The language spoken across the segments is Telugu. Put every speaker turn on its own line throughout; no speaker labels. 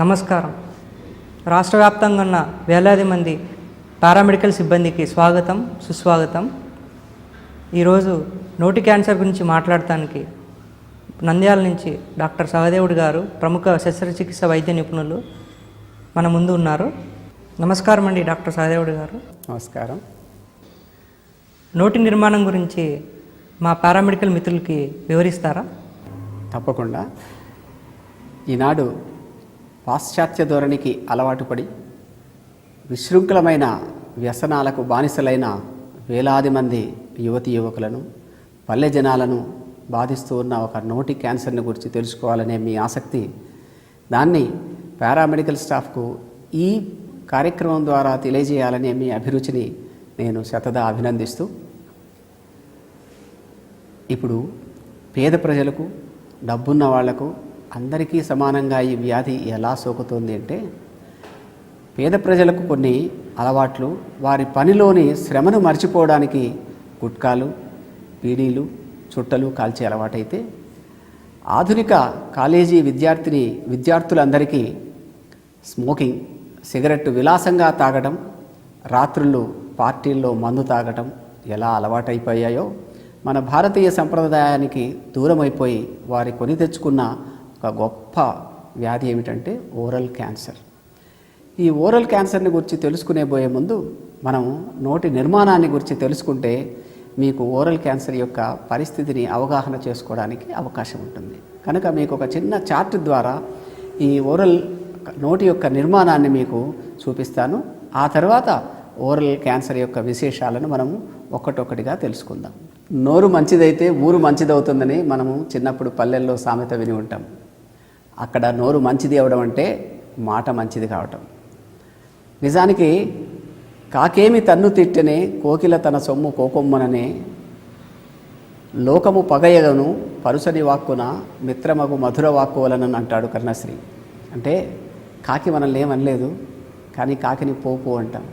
నమస్కారం. రాష్ట్ర వ్యాప్తంగా ఉన్న వేలాది మంది పారామెడికల్ సిబ్బందికి స్వాగతం, సుస్వాగతం. ఈరోజు నోటి క్యాన్సర్ గురించి మాట్లాడటానికి నంద్యాల నుంచి డాక్టర్ సహదేవుడు గారు, ప్రముఖ శస్త్రచికిత్స వైద్య నిపుణులు మన ముందు ఉన్నారు. నమస్కారం అండి డాక్టర్ సహదేవుడు గారు.
నమస్కారం.
నోటి నిర్మాణం గురించి మా పారామెడికల్ మిత్రులకి వివరిస్తారా?
తప్పకుండా. ఈనాడు పాశ్చాత్య ధోరణికి అలవాటు పడి విశృంఖలమైన వ్యసనాలకు బానిసలైన వేలాది మంది యువతీ యువకులను, పల్లె జనాలను బాధిస్తూ ఉన్న ఒక నోటి క్యాన్సర్ని గురించి తెలుసుకోవాలనే మీ ఆసక్తి, దాన్ని పారామెడికల్ స్టాఫ్కు ఈ కార్యక్రమం ద్వారా తెలియజేయాలనే మీ అభిరుచిని నేను శతదా అభినందిస్తూ, ఇప్పుడు పేద ప్రజలకు, డబ్బున్న వాళ్లకు అందరికీ సమానంగా ఈ వ్యాధి ఎలా సోకుతోంది అంటే, పేద ప్రజలకు కొన్ని అలవాట్లు, వారి పనిలోని శ్రమను మర్చిపోవడానికి గుట్కాలు, బీడీలు, చుట్టలు కాల్చే అలవాటైతే, ఆధునిక కాలేజీ విద్యార్థులందరికీ స్మోకింగ్, సిగరెట్టు విలాసంగా తాగడం, రాత్రుళ్ళు పార్టీల్లో మందు తాగటం ఎలా అలవాటైపోయాయో, మన భారతీయ సంప్రదాయానికి దూరమైపోయి వారి కొని తెచ్చుకున్న ఒక గొప్ప వ్యాధి ఏమిటంటే ఓరల్ క్యాన్సర్. ఈ ఓరల్ క్యాన్సర్ని గురించి తెలుసుకునే పోయే ముందు మనం నోటి నిర్మాణాన్ని గురించి తెలుసుకుంటే మీకు ఓరల్ క్యాన్సర్ యొక్క పరిస్థితిని అవగాహన చేసుకోవడానికి అవకాశం ఉంటుంది. కనుక మీకు ఒక చిన్న చార్ట్ ద్వారా ఈ నోటి యొక్క నిర్మాణాన్ని మీకు చూపిస్తాను. ఆ తర్వాత ఓరల్ క్యాన్సర్ యొక్క విశేషాలను మనము ఒక్కటొక్కటిగా తెలుసుకుందాం. నోరు మంచిదైతే ఊరు మంచిదవుతుందని మనము చిన్నప్పుడు పల్లెల్లో సామెత విని ఉంటాం. అక్కడ నోరు మంచిది అవడం అంటే మాట మంచిది కావటం. నిజానికి కాకేమి తన్ను తిట్టనే, కోకిల తన సొమ్ము కోకొమ్మననే, లోకము పగయగను పరుసని వాక్కున మిత్రమగు మధుర వాక్కు వలనని అంటాడు కర్ణశ్రీ. అంటే కాకి మనల్ని ఏమనలేదు, కానీ కాకిని పోపు అంటాం.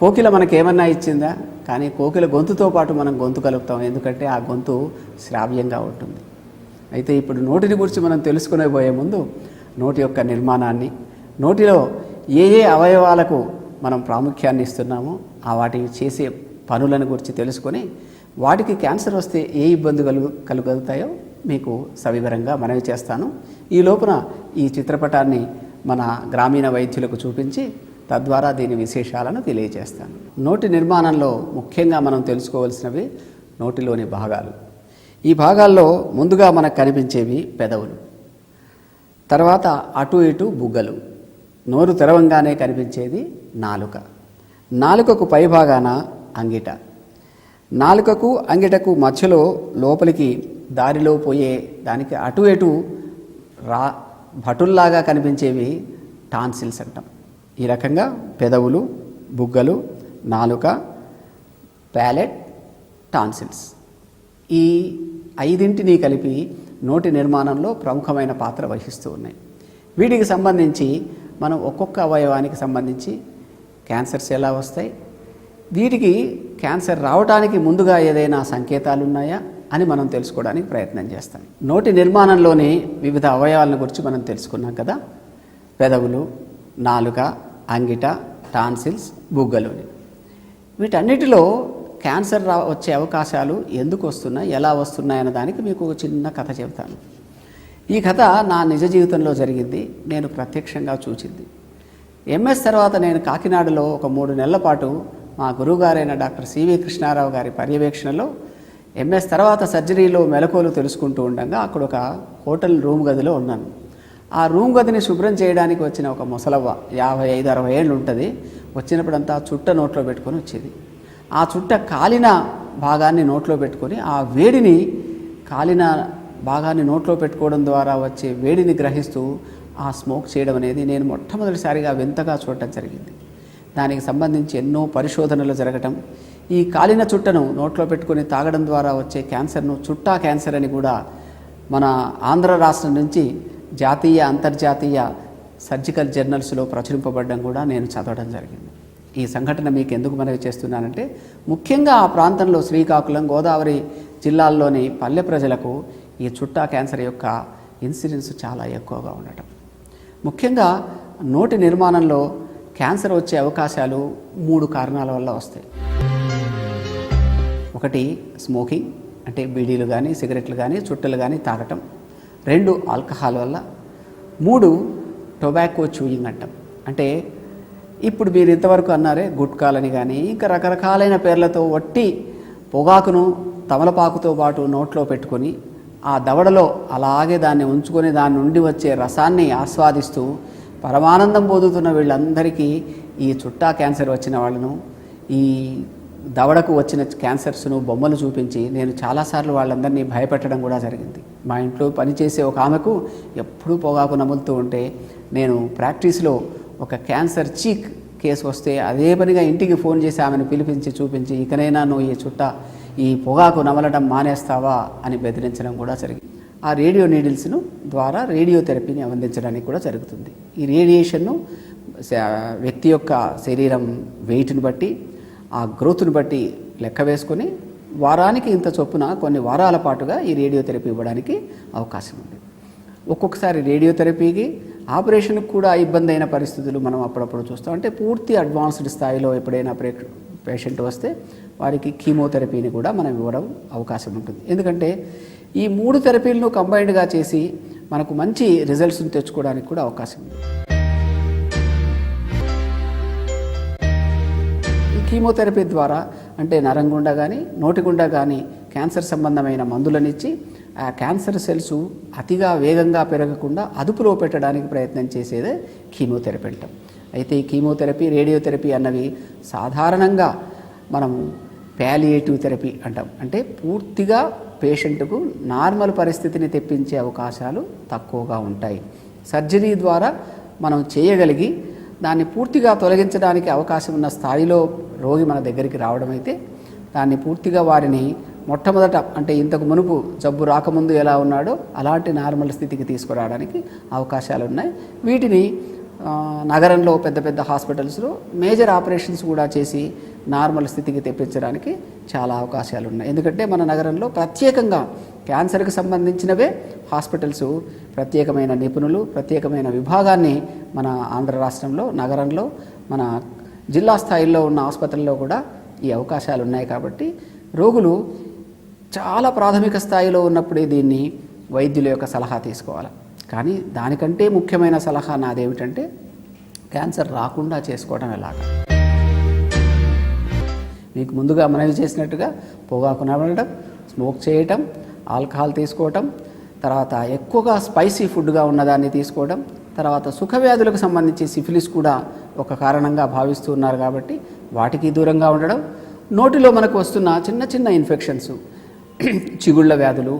కోకిల మనకేమన్నా ఇచ్చిందా, కానీ కోకిల గొంతుతో పాటు మనం గొంతు కలుపుతాం, ఎందుకంటే ఆ గొంతు శ్రావ్యంగా ఉంటుంది. అయితే ఇప్పుడు నోటిని గురించి మనం తెలుసుకునే పోయే ముందు నోటి యొక్క నిర్మాణాన్ని, నోటిలో ఏ ఏ అవయవాలకు మనం ప్రాముఖ్యాన్ని ఇస్తున్నామో ఆ వాటికి చేసే పనులను గురించి తెలుసుకొని, వాటికి క్యాన్సర్ వస్తే ఏ ఇబ్బందులు కలుగుతాయో మీకు సవివరంగా మనవి చేస్తాను. ఈ లోపున ఈ చిత్రపటాన్ని మన గ్రామీణ వైద్యులకు చూపించి తద్వారా దీని విశేషాలను తెలియజేస్తాను. నోటి నిర్మాణంలో ముఖ్యంగా మనం తెలుసుకోవాల్సినవి నోటిలోని భాగాలు. ఈ భాగాల్లో ముందుగా మనకు కనిపించేవి పెదవులు, తర్వాత అటు ఇటు బుగ్గలు, నోరు తెరవంగానే కనిపించేది నాలుక, నాలుకకు పై భాగాన అంగిట, నాలుకకు అంగిటకు మధ్యలో లోపలికి దారిలో పోయే దానికి అటు ఇటు భటుల్లాగా కనిపించేవి టాన్సిల్స్ అంటాం. ఈ రకంగా పెదవులు, బుగ్గలు, నాలుక, ప్యాలెట్, టాన్సిల్స్, ఈ ఐదింటిని కలిపి నోటి నిర్మాణంలో ప్రముఖమైన పాత్ర వహిస్తూ ఉన్నాయి. వీటికి సంబంధించి మనం ఒక్కొక్క అవయవానికి సంబంధించి క్యాన్సర్స్ ఎలా వస్తాయి, వీటికి క్యాన్సర్ రావడానికి ముందుగా ఏదైనా సంకేతాలు ఉన్నాయా అని మనం తెలుసుకోవడానికి ప్రయత్నం చేస్తాం. నోటి నిర్మాణంలోని వివిధ అవయవాలను గురించి మనం తెలుసుకున్నాం కదా. పెదవులు, నాలుక, అంగిట, టాన్సిల్స్, బుగ్గలోని, వీటన్నిటిలో క్యాన్సర్ వచ్చే అవకాశాలు ఎందుకు వస్తున్నాయి, ఎలా వస్తున్నాయి అన్న దానికి మీకు ఒక చిన్న కథ చెబుతాను. ఈ కథ నా నిజ జీవితంలో జరిగింది, నేను ప్రత్యక్షంగా చూసింది. ఎంఎస్ తర్వాత నేను కాకినాడలో ఒక 3 నెలల పాటు మా గురువుగారైన డాక్టర్ సివి కృష్ణారావు గారి పర్యవేక్షణలో ఎంఎస్ తర్వాత సర్జరీలో మెలకువలు తెలుసుకుంటూ ఉండగా అక్కడ ఒక హోటల్ రూమ్ గదిలో ఉన్నాను. ఆ రూమ్ గదిని శుభ్రం చేయడానికి వచ్చిన ఒక ముసలవ్వ, 55-60 ఏళ్ళు ఉంటుంది, వచ్చినప్పుడంతా చుట్ట నోట్లో పెట్టుకొని వచ్చేది. ఆ చుట్ట కాలిన భాగాన్ని నోట్లో పెట్టుకొని, ఆ వేడిని, కాలిన భాగాన్ని నోట్లో పెట్టుకోవడం ద్వారా వచ్చే వేడిని గ్రహిస్తూ ఆ స్మోక్ చేయడం అనేది నేను మొట్టమొదటిసారిగా వింతగా చూడటం జరిగింది. దానికి సంబంధించి ఎన్నో పరిశోధనలు జరగటం, ఈ కాలిన చుట్టను నోట్లో పెట్టుకొని తాగడం ద్వారా వచ్చే క్యాన్సర్ను చుట్టా క్యాన్సర్ అని కూడా మన ఆంధ్ర రాష్ట్రం నుంచి జాతీయ, అంతర్జాతీయ సర్జికల్ జర్నల్స్లో ప్రచురింపబడడం కూడా నేను చదవడం జరిగింది. ఈ సంఘటన మీకు ఎందుకు మనవి చేస్తున్నానంటే, ముఖ్యంగా ఆ ప్రాంతంలో శ్రీకాకుళం, గోదావరి జిల్లాల్లోని పల్లె ప్రజలకు ఈ చుట్టా క్యాన్సర్ యొక్క ఇన్సిడెన్స్ చాలా ఎక్కువగా ఉండటం. ముఖ్యంగా నోటి నిర్మాణంలో క్యాన్సర్ వచ్చే అవకాశాలు 3 కారణాల వల్ల వస్తాయి. ఒకటి స్మోకింగ్, అంటే బీడీలు కానీ సిగరెట్లు కానీ చుట్టలు కానీ తాగటం. 2 ఆల్కహాల్ వల్ల. 3 టొబాకో చూయింగ్ అంటాం. అంటే ఇప్పుడు మీరు ఇంతవరకు అన్నారే గుట్కాలని కానీ ఇంకా రకరకాలైన పేర్లతో వట్టి పొగాకును తమలపాకుతో పాటు నోట్లో పెట్టుకొని ఆ దవడలో అలాగే దాన్ని ఉంచుకొని దాని నుండి వచ్చే రసాన్ని ఆస్వాదిస్తూ పరమానందం పొందుతున్న వీళ్ళందరికీ ఈ చుట్టా క్యాన్సర్ వచ్చిన వాళ్ళను, ఈ దవడకు వచ్చిన క్యాన్సర్స్ను బొమ్మలు చూపించి నేను చాలాసార్లు వాళ్ళందరినీ భయపెట్టడం కూడా జరిగింది. మా ఇంట్లో పనిచేసే ఒక ఆమెకు ఎప్పుడూ పొగాకు నములుతూ ఉంటే నేను ప్రాక్టీస్లో ఒక క్యాన్సర్ చీక్ కేసు వస్తే అదే పనిగా ఇంటికి ఫోన్ చేసి ఆమెను పిలిపించి చూపించి ఇకనైనా నువ్వు ఈ పొగాకు నమలడం మానేస్తావా అని బెదిరించడం కూడా జరిగింది. ఆ రేడియో నీడిల్స్ను ద్వారా రేడియోథెరపీని అందించడానికి కూడా జరుగుతుంది. ఈ రేడియేషన్ను వ్యక్తి యొక్క శరీరం వెయిట్ని బట్టి ఆ గ్రోత్ను బట్టి లెక్క వేసుకొని వారానికి ఇంత చొప్పున కొన్ని వారాల పాటుగా ఈ రేడియోథెరపీ ఇవ్వడానికి అవకాశం ఉంది. ఒక్కొక్కసారి రేడియోథెరపీకి ఆపరేషన్కి కూడా ఇబ్బంది అయిన పరిస్థితులు మనం అప్పుడప్పుడు చూస్తాం. అంటే పూర్తి అడ్వాన్స్డ్ స్థాయిలో ఎప్పుడైనా పేషెంట్ వస్తే వారికి కీమోథెరపీని కూడా మనం ఇవ్వడం అవకాశం ఉంటుంది. ఎందుకంటే ఈ 3 థెరపీలను కంబైన్డ్గా చేసి మనకు మంచి రిజల్ట్స్ని తెచ్చుకోవడానికి కూడా అవకాశం ఉంది. ఈ కీమోథెరపీ ద్వారా అంటే నరం గుండా కానీ నోటి గుండా కానీ క్యాన్సర్ సంబంధమైన మందులనిచ్చి ఆ క్యాన్సర్ సెల్స్ అతిగా వేగంగా పెరగకుండా అదుపులో పెట్టడానికి ప్రయత్నం చేసేదే కీమోథెరపీ అంటాం. అయితే ఈ కీమోథెరపీ రేడియోథెరపీ అన్నవి సాధారణంగా మనము ప్యాలియేటివ్ థెరపీ అంటాం. అంటే పూర్తిగా పేషెంట్కు నార్మల్ పరిస్థితిని తెప్పించే అవకాశాలు తక్కువగా ఉంటాయి. సర్జరీ ద్వారా మనం చేయగలిగి దాన్ని పూర్తిగా తొలగించడానికి అవకాశం ఉన్న స్థాయిలో రోగి మన దగ్గరికి రావడం అయితే దాన్ని పూర్తిగా వారిని మొట్టమొదట అంటే ఇంతకు మునుపు జబ్బు రాకముందు ఎలా ఉన్నాడో అలాంటి నార్మల్ స్థితికి తీసుకురావడానికి అవకాశాలు ఉన్నాయి. వీటిని నగరంలో పెద్ద పెద్ద హాస్పిటల్స్లో మేజర్ ఆపరేషన్స్ కూడా చేసి నార్మల్ స్థితికి తెప్పించడానికి చాలా అవకాశాలు ఉన్నాయి. ఎందుకంటే మన నగరంలో ప్రత్యేకంగా క్యాన్సర్కి సంబంధించినవే హాస్పిటల్స్, ప్రత్యేకమైన నిపుణులు, ప్రత్యేకమైన విభాగాన్ని మన ఆంధ్ర రాష్ట్రంలో నగరంలో మన జిల్లా స్థాయిలో ఉన్న ఆసుపత్రుల్లో కూడా ఈ అవకాశాలు ఉన్నాయి. కాబట్టి రోగులు చాలా ప్రాథమిక స్థాయిలో ఉన్నప్పుడే దీన్ని వైద్యుల యొక్క సలహా తీసుకోవాలి. కానీ దానికంటే ముఖ్యమైన సలహా నాదేమిటంటే క్యాన్సర్ రాకుండా చేసుకోవడం ఎలాగా. మీకు ముందుగా మనవి చేసినట్టుగా పొగాకు నమలడం, స్మోక్ చేయటం, ఆల్కహాల్ తీసుకోవటం, తర్వాత ఎక్కువగా స్పైసీ ఫుడ్గా ఉన్నదాన్ని తీసుకోవడం, తర్వాత సుఖవ్యాధులకు సంబంధించి సిఫిలిస్ కూడా ఒక కారణంగా భావిస్తున్నారు కాబట్టి వాటికి దూరంగా ఉండడం, నోటిలో మనకు వస్తున్న చిన్న చిన్న ఇన్ఫెక్షన్స్, చిగుళ్ళ వ్యాధులు,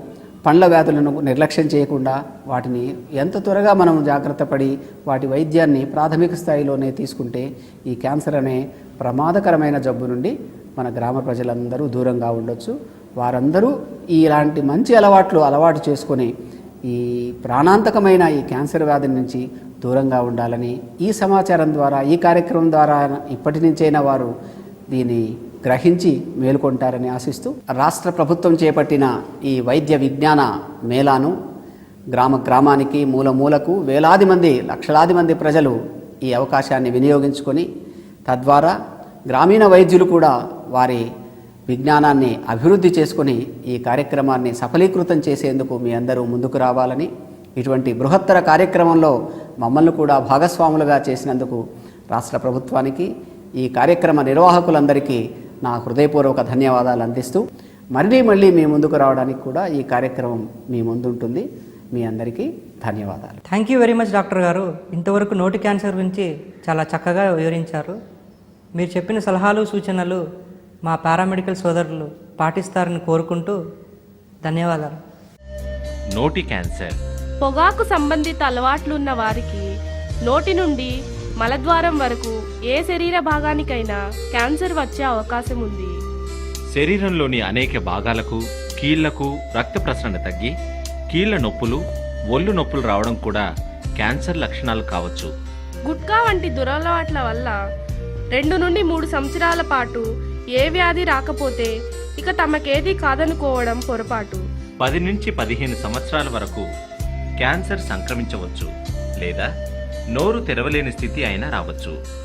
పండ్ల వ్యాధులను నిర్లక్ష్యం చేయకుండా వాటిని ఎంత త్వరగా మనం జాగ్రత్త పడి వాటి వైద్యాన్ని ప్రాథమిక స్థాయిలోనే తీసుకుంటే ఈ క్యాన్సర్ అనే ప్రమాదకరమైన జబ్బు నుండి మన గ్రామ ప్రజలందరూ దూరంగా ఉండొచ్చు. వారందరూ ఇలాంటి మంచి అలవాటు చేసుకొని ఈ ప్రాణాంతకమైన ఈ క్యాన్సర్ వ్యాధి నుంచి దూరంగా ఉండాలని ఈ సమాచారం ద్వారా ఈ కార్యక్రమం ద్వారా ఇప్పటి నుంచైనా వారు దీన్ని గ్రహించి మేలుకొంటారని ఆశిస్తూ రాష్ట్ర ప్రభుత్వం చేపట్టిన ఈ వైద్య విజ్ఞాన మేళాను గ్రామానికి మూలకు వేలాది మంది లక్షలాది మంది ప్రజలు ఈ అవకాశాన్ని వినియోగించుకొని తద్వారా గ్రామీణ వైద్యులు కూడా వారి విజ్ఞానాన్ని అభివృద్ధి చేసుకొని ఈ కార్యక్రమాన్ని సఫలీకృతం చేసేందుకు మీ అందరూ ముందుకు రావాలని, ఇటువంటి బృహత్తర కార్యక్రమంలో మమ్మల్ని కూడా భాగస్వాములుగా చేసినందుకు రాష్ట్ర ప్రభుత్వానికి ఈ కార్యక్రమ నిర్వాహకులందరికీ నా హృదయపూర్వక ధన్యవాదాలు అందిస్తూ మళ్ళీ మీ ముందుకు రావడానికి కూడా ఈ కార్యక్రమం మీ ముందుంటుంది. మీ అందరికీ ధన్యవాదాలు.
Thank you very much doctor గారు. ఇంతవరకు నోటి క్యాన్సర్ గురించి చాలా చక్కగా వివరించారు. మీరు చెప్పిన సలహాలు సూచనలు మా పారామెడికల్ సోదరులు పాటిస్తారని కోరుకుంటూ ధన్యవాదాలు.
నోటి క్యాన్సర్
పొగాకు సంబంధిత అలవాట్లున్న వారికి నోటి నుండి మలద్వారం వరకు ఏ శరీర భాగానికైనా క్యాన్సర్ వచ్చే అవకాశం ఉంది.
శరీరంలోని అనేక భాగాలకు కీళ్లకు రక్త ప్రసరణ తగ్గి కీళ్ల నొప్పులు, ఒళ్ళు నొప్పులు రావడం కూడా క్యాన్సర్ లక్షణాలు కావచ్చు.
గుట్కా వంటి దురలవాట్ల వల్ల 2 నుండి 3 సంవత్సరాల పాటు ఏ వ్యాధి రాకపోతే ఇక తమకేది కాదనుకోవడం పొరపాటు.
10 నుంచి 15 సంవత్సరాల వరకు క్యాన్సర్ సంక్రమించవచ్చు లేదా నోరు తెరవలేని స్థితి అయినా రావచ్చు.